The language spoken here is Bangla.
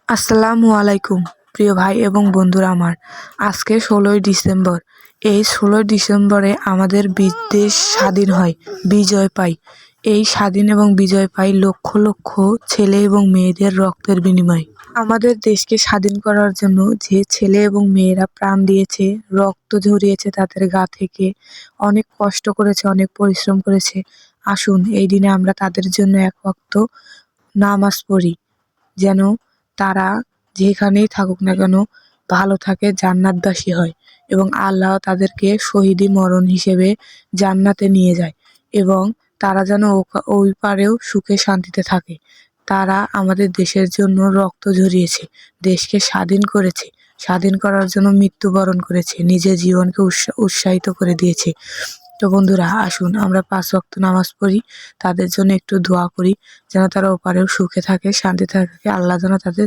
আসসালামু আলাইকুম প্রিয় ভাই এবং বন্ধুরা আমার। আজকে ১৬ই ডিসেম্বর। এই ১৬ই ডিসেম্বরে আমাদের দেশ স্বাধীন হয়, বিজয় পাই। এই স্বাধীন এবং বিজয় পাই লক্ষ লক্ষ ছেলে এবং মেয়েদের রক্তের বিনিময়ে। আমাদের দেশকে স্বাধীন করার জন্য যে ছেলে এবং মেয়েরা প্রাণ দিয়েছে, রক্ত ঝরিয়েছে তাদের গা থেকে, অনেক কষ্ট করেছে, অনেক পরিশ্রম করেছে। আসুন এই দিনে আমরা তাদের জন্য এক ওয়াক্ত নামাজ পড়ি, যেন তারা যেখানেই থাকুক না কেন ভালো থাকে, জান্নাতবাসী হয় এবং আল্লাহ তাদেরকে শহীদি মরণ হিসেবে জান্নাতে নিয়ে যায় এবং তারা যেন ওই পারেও সুখে শান্তিতে থাকে। তারা আমাদের দেশের জন্য রক্ত ঝরিয়েছে, দেশকে স্বাধীন করেছে, স্বাধীন করার জন্য মৃত্যুবরণ করেছে, নিজের জীবনকে উৎসাহিত করে দিয়েছে। তো বন্ধুরা, আসুন আমরা ৫ ওয়াক্ত নামাজ পড়ি, তাদের জন্য একটু দোয়া করি, যেন তারা ওপারেও সুখে থাকে, শান্তিতে থাকে, আল্লাহ যেন তাদের